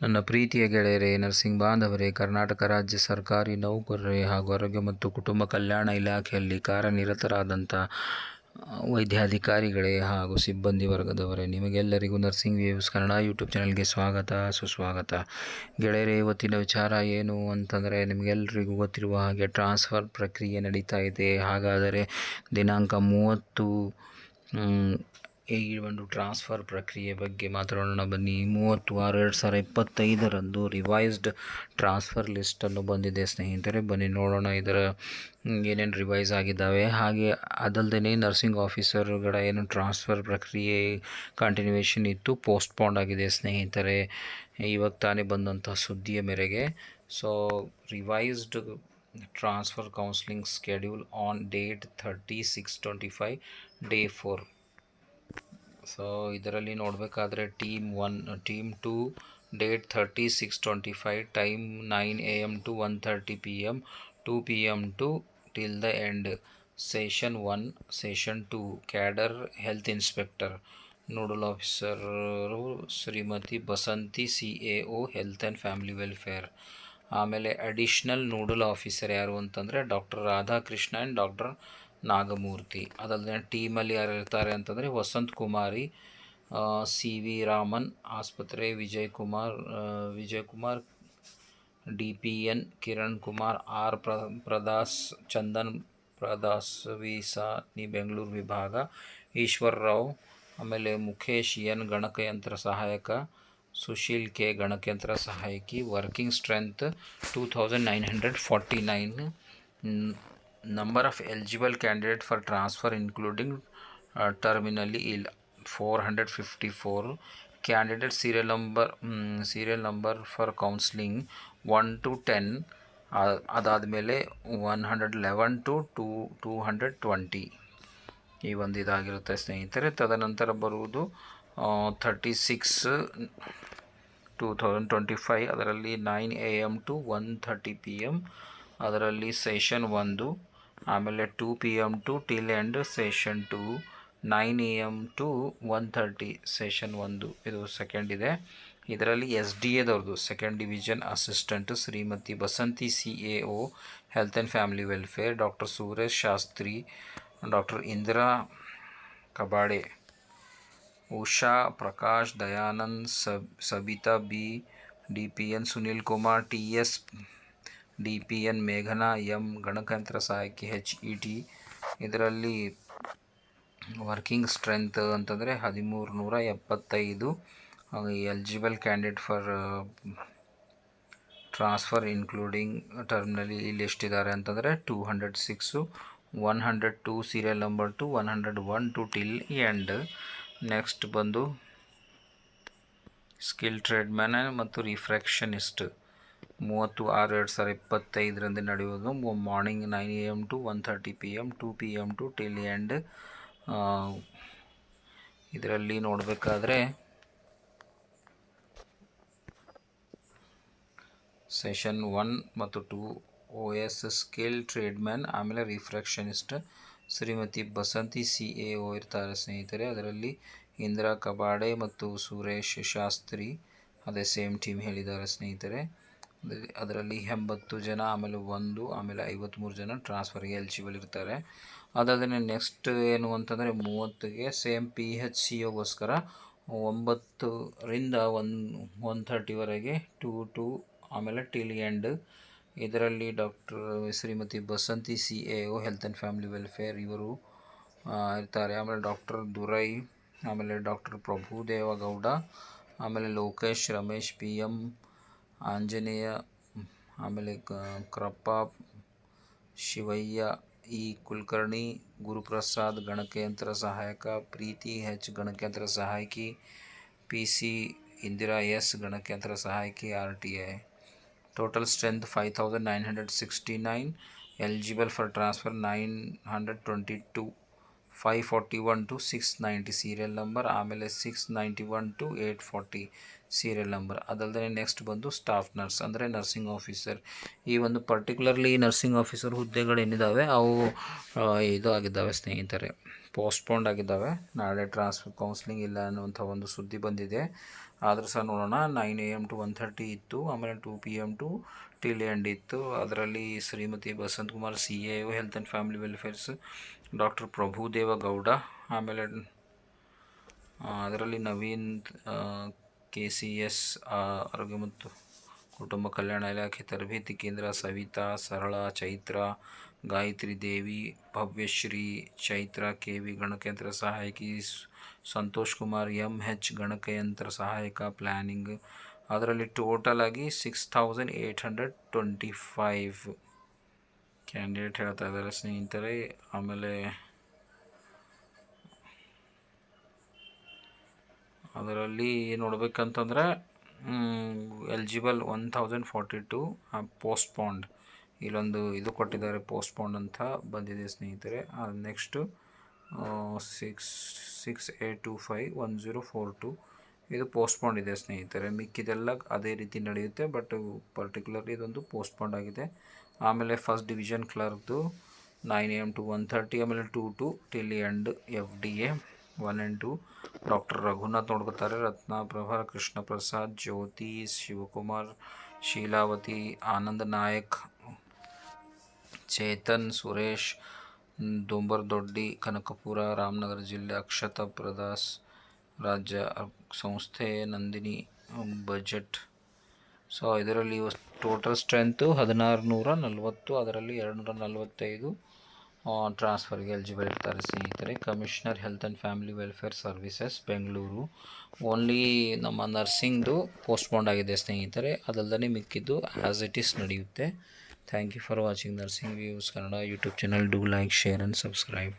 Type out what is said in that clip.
ನನ್ನ ಪ್ರೀತಿಯ ಗೆಳೆಯರೇ, ನರ್ಸಿಂಗ್ ಬಾಂಧವರೇ, ಕರ್ನಾಟಕ ರಾಜ್ಯ ಸರ್ಕಾರಿ ನೌಕರರೇ ಹಾಗೂ ಆರೋಗ್ಯ ಮತ್ತು ಕುಟುಂಬ ಕಲ್ಯಾಣ ಇಲಾಖೆಯಲ್ಲಿ ಕಾರ್ಯನಿರತರಾದಂಥ ವೈದ್ಯಾಧಿಕಾರಿಗಳೇ ಹಾಗೂ ಸಿಬ್ಬಂದಿ ವರ್ಗದವರೇ, ನಿಮಗೆಲ್ಲರಿಗೂ ನರ್ಸಿಂಗ್ ವೇವ್ಸ್ ಕನ್ನಡ ಯೂಟ್ಯೂಬ್ ಚಾನಲ್ಗೆ ಸ್ವಾಗತ ಸುಸ್ವಾಗತ. ಗೆಳೆಯರೇ, ಇವತ್ತಿನ ವಿಚಾರ ಏನು ಅಂತಂದರೆ, ನಿಮಗೆಲ್ಲರಿಗೂ ಗೊತ್ತಿರುವ ಹಾಗೆ ಟ್ರಾನ್ಸ್ಫರ್ ಪ್ರಕ್ರಿಯೆ ನಡೀತಾ ಇದೆ. ಹಾಗಾದರೆ ದಿನಾಂಕ 30 ಈ ಒಂದು ಟ್ರಾನ್ಸ್ಫರ್ ಪ್ರಕ್ರಿಯೆ ಬಗ್ಗೆ ಮಾತಾಡೋಣ ಬನ್ನಿ. 30/6/2025 ರಿವೈಸ್ಡ್ ಟ್ರಾನ್ಸ್ಫರ್ ಲಿಸ್ಟನ್ನು ಬಂದಿದೆ ಸ್ನೇಹಿತರೆ. ಬನ್ನಿ ನೋಡೋಣ ಇದರ ಏನೇನು ರಿವೈಸ್ ಆಗಿದ್ದಾವೆ. ಹಾಗೆ ಅದಲ್ಲದೆ ನರ್ಸಿಂಗ್ ಆಫೀಸರ್ಗಳ ಏನು ಟ್ರಾನ್ಸ್ಫರ್ ಪ್ರಕ್ರಿಯೆ ಕಂಟಿನ್ಯೂಯೇಷನ್ ಇತ್ತು, ಪೋಸ್ಟ್ಪೋಂಡ್ ಆಗಿದೆ ಸ್ನೇಹಿತರೆ, ಇವಾಗ ತಾನೇ ಬಂದಂಥ ಸುದ್ದಿಯ ಮೇರೆಗೆ. So revised transfer counselling schedule on date 30/6/25 day 4. So ಇದರಲ್ಲಿ ನೋಡಬೇಕಾದ್ರೆ team 2 date 30/6/25 time 9 AM to 1:30 PM, 2 PM to till the end. Session 1 session 2 cadre health inspector, nodal officer Shrimati Basanti CAO health and family welfare. ಆಮೇಲೆ additional nodal officer ಯಾರು ಅಂತಂದರೆ doctor Radhakrishna and doctor Nagamurthy. ಅದಲ್ಲದೆ ಟೀಮಲ್ಲಿ ಯಾರು ಇರ್ತಾರೆ ಅಂತಂದರೆ ವಸಂತ್ ಕುಮಾರಿ, CV ರಾಮನ್ ಆಸ್ಪತ್ರೆ, ವಿಜಯ್ ಕುಮಾರ್ DPN, ಕಿರಣ್ ಕುಮಾರ್ ಪ್ರದಾಸ್, ಚಂದನ್ ಪ್ರದಾಸ್ ವಿಸಾನಿ ಬೆಂಗಳೂರು ವಿಭಾಗ, ಈಶ್ವರ್ ರಾವ್, ಆಮೇಲೆ ಮುಖೇಶ್ N ಗಣಕಯಂತ್ರ ಸಹಾಯಕ, ಸುಶೀಲ್ K ಗಣಕಯಂತ್ರ ಸಹಾಯಕಿ. Working strength 2949. Number of eligible candidate for transfer including terminally ಇಲ್ 454. Candidate serial number for counselling 1 to 10. ಅದಾದಮೇಲೆ 111 to 220 ಈ ಒಂದು ಇದಾಗಿರುತ್ತೆ ಸ್ನೇಹಿತರೆ. ತದನಂತರ ಬರುವುದು 36/2025 ಅದರಲ್ಲಿ 9 AM to 1:30 PM ಅದರಲ್ಲಿ ಸೆಷನ್ 1. ಆಮೇಲೆ 2 PM to till end session 2, 9 AM to 1:30 session 1 ಇದು ಸೆಕೆಂಡ್ ಇದೆ. ಇದರಲ್ಲಿ SDAದವ್ರದ್ದು second division assistant Shrimati Basanti CAO health and family welfare, doctor Suresh Shastri, doctor Indira Kabade, Usha Prakash, Dayanand, Sabita B DPN, Sunil Kumar TS DPN, ಮೇಘನಾ M ಗಣಕಯಂತ್ರ ಸಹಾಯಕಿ HET. ಇದರಲ್ಲಿ ವರ್ಕಿಂಗ್ ಸ್ಟ್ರೆಂತ್ ಅಂತಂದರೆ 1375. Eligible candidate for transfer including terminally ಇಲ್ಲಿ ಎಷ್ಟಿದ್ದಾರೆ ಅಂತಂದರೆ 206, 102 serial number 2, 101 to till end. Next ಬಂದು skill trade man ಮತ್ತು refractionist 30/6/2025 ನಡೆಯುವುದು. Morning 9 AM to 1:30 PM, 2 PM to till end. ಇದರಲ್ಲಿ ನೋಡಬೇಕಾದ್ರೆ ಸೆಷನ್ 1 ಮತ್ತು 2 OS ಸ್ಕಿಲ್ ಟ್ರೇಡ್ ಮ್ಯಾನ್, ಆಮೇಲೆ ರಿಫ್ರಾಕ್ಷನಿಸ್ಟ್ ಶ್ರೀಮತಿ ಬಸಂತಿ CAO ಇರ್ತಾರೆ ಸ್ನೇಹಿತರೆ. ಅದರಲ್ಲಿ ಇಂದಿರಾ ಕಬಾಡೆ ಮತ್ತು ಸುರೇಶ್ ಶಾಸ್ತ್ರಿ ಅದೇ ಸೇಮ್ ಟೀಮ್ ಹೇಳಿದ್ದಾರೆ ಸ್ನೇಹಿತರೆ. ಅದರಲ್ಲಿ 80 ಜನ, ಆಮೇಲೆ 53 ಜನ ಟ್ರಾನ್ಸ್ಫರ್ಗೆ ಎಲಿಜಿಬಲ್ ಇರ್ತಾರೆ. ಅದಾದರೆ ನೆಕ್ಸ್ಟ್ ಏನು ಅಂತಂದರೆ 30ಗೆ ಸೇಮ್ PHCOಗೋಸ್ಕರ 9ರಿಂದ 1:30ವರೆಗೆ 2 ಆಮೇಲೆ ಟಿಲ್ ಎಂಡ್. ಇದರಲ್ಲಿ doctor Shrimati Basanti CAO health and family welfare ಇವರು ಇರ್ತಾರೆ. ಆಮೇಲೆ ಡಾಕ್ಟರ್ ದುರೈ, ಆಮೇಲೆ ಡಾಕ್ಟರ್ ಪ್ರಭುದೇವಗೌಡ, ಆಮೇಲೆ ಲೋಕೇಶ್, ರಮೇಶ್ PM, ಆಂಜನೇಯ, ಆಮೇಲೆ ಕ್ರಪ್ಪ, ಶಿವಯ್ಯ ಕುಲಕರ್ಣಿ, ಗುರುಪ್ರಸಾದ್ ಗಣಕಯಂತ್ರ ಸಹಾಯಕ, ಪ್ರೀತಿ H ಗಣಕಯಂತ್ರ ಸಹಾಯಕಿ, PC ಇಂದಿರಾ S ಗಣಕಯಂತ್ರ ಸಹಾಯಕಿ RTI. Total strength 5969. Eligible for transfer 922. 541 ಟು 690 ಸೀರಿಯಲ್ ನಂಬರ್, ಆಮೇಲೆ 691 ಟು 840 ಸೀರಿಯಲ್ ನಂಬರ್. ಅದಲ್ಲದೆ ನೆಕ್ಸ್ಟ್ ಬಂದು ಸ್ಟಾಫ್ ನರ್ಸ್ ಅಂದರೆ ನರ್ಸಿಂಗ್ ಆಫೀಸರ್. ಈ ಒಂದು ಪರ್ಟಿಕ್ಯುಲರ್ಲಿ ನರ್ಸಿಂಗ್ ಆಫೀಸರ್ ಹುದ್ದೆಗಳೇನಿದ್ದಾವೆ ಅವು ಇದು ಆಗಿದ್ದಾವೆ ಸ್ನೇಹಿತರೆ, ಪೋಸ್ಟ್ಪೋಂಡ್ ಆಗಿದ್ದಾವೆ. ನಾಳೆ ಟ್ರಾನ್ಸ್ಫರ್ ಕೌನ್ಸ್ಲಿಂಗ್ ಇಲ್ಲ ಅನ್ನುವಂಥ ಒಂದು ಸುದ್ದಿ ಬಂದಿದೆ. ಆದರೂ ಸಹ ನೋಡೋಣ. 9 AM ಟು 1:30 ಇತ್ತು, ಆಮೇಲೆ 2 PM ಟು ಟಿಲ್ ಎಂಡ್ ಇತ್ತು. ಅದರಲ್ಲಿ Shrimati Basant Kumar CAO health and family welfares, doctor Prabhudeva Gowda, ಆಮೇಲೆ ಅದರಲ್ಲಿ ನವೀನ್ KCS ಆರೋಗ್ಯ ಮತ್ತು ಕುಟುಂಬ ಕಲ್ಯಾಣ ಇಲಾಖೆ ತರಬೇತಿ ಕೇಂದ್ರ, ಸವಿತಾ, ಸರಳ, ಚೈತ್ರ, ಗಾಯತ್ರಿ ದೇವಿ, ಭವ್ಯಶ್ರೀ, ಚೈತ್ರ KV ಗಣಕಯಂತ್ರ ಸಹಾಯಕಿ, ಸಂತೋಷ್ ಕುಮಾರ್ MH ಗಣಕಯಂತ್ರ ಸಹಾಯಕ ಪ್ಲ್ಯಾನಿಂಗ್. ಅದರಲ್ಲಿ ಟೋಟಲ್ ಆಗಿ 6825 ಕ್ಯಾಂಡಿಡೇಟ್ ಹೇಳ್ತಾ ಇದ್ದಾರೆ ಸ್ನೇಹಿತರೆ. ಆಮೇಲೆ ಅದರಲ್ಲಿ ನೋಡ್ಬೇಕಂತಂದರೆ ಎಲಿಜಿಬಲ್ 1042 ಪೋಸ್ಟ್ಪೋಂಡ್, ಇಲ್ಲೊಂದು ಇದು ಕೊಟ್ಟಿದ್ದಾರೆ ಪೋಸ್ಟ್ಪೋಂಡ್ ಅಂತ ಬಂದಿದೆ ಸ್ನೇಹಿತರೆ. ನೆಕ್ಸ್ಟು 68251042 ಇದು ಪೋಸ್ಟ್ಪೋಂಡ್ ಇದೆ ಸ್ನೇಹಿತರೆ. ಮಿಕ್ಕಿದೆಲ್ಲ ಅದೇ ರೀತಿ ನಡೆಯುತ್ತೆ, ಬಟ್ ಪರ್ಟಿಕ್ಯುಲರ್ಲಿ ಇದೊಂದು ಪೋಸ್ಟ್ಪೋಂಡ್ ಆಗಿದೆ. ಆಮೇಲೆ ಫಸ್ಟ್ ಡಿವಿಷನ್ ಕ್ಲರ್ಕ್ದು 9 AM ಟು 1:30, ಆಮೇಲೆ 2 to till end FDA 1 and 2. Doctor Raghunath ನೋಡ್ಕೋತಾರೆ, ರತ್ನಪ್ರಭಾ, ಕೃಷ್ಣ ಪ್ರಸಾದ್, ಜ್ಯೋತಿ, ಶಿವಕುಮಾರ್, ಶೀಲಾವತಿ, ಆನಂದ್ ನಾಯಕ್, ಚೇತನ್, ಸುರೇಶ್, ದೊಂಬರ್ದೊಡ್ಡಿ, ಕನಕಪುರ, ರಾಮನಗರ ಜಿಲ್ಲೆ, ಅಕ್ಷತಾ ಪ್ರದಾಸ್, ರಾಜ್ಯ ಸಂಸ್ಥೆ, ನಂದಿನಿ ಬಜೆಟ್. ಸೊ ಇದರಲ್ಲಿ ಟೋಟಲ್ ಸ್ಟ್ರೆಂತು 1640, ಅದರಲ್ಲಿ 245 ಟ್ರಾನ್ಸ್ಫರ್ಗೆ ಎಲಿಜಿಬಲ್ ಇರ್ತಾರೆ ಸ್ನೇಹಿತರೆ. Commissioner health and family welfare services Bengaluru. Only ನಮ್ಮ ನರ್ಸಿಂಗ್ದು ಪೋಸ್ಟ್ಪೋಂಡ್ ಆಗಿದೆ ಸ್ನೇಹಿತರೆ, ಅದಲ್ಲದೆ ಮಿಕ್ಕಿದ್ದು ಆ್ಯಸ್ ಇಟ್ ಈಸ್ ನಡೆಯುತ್ತೆ. Thank you for watching nursing views Kannada YouTube channel. Do like, share and subscribe.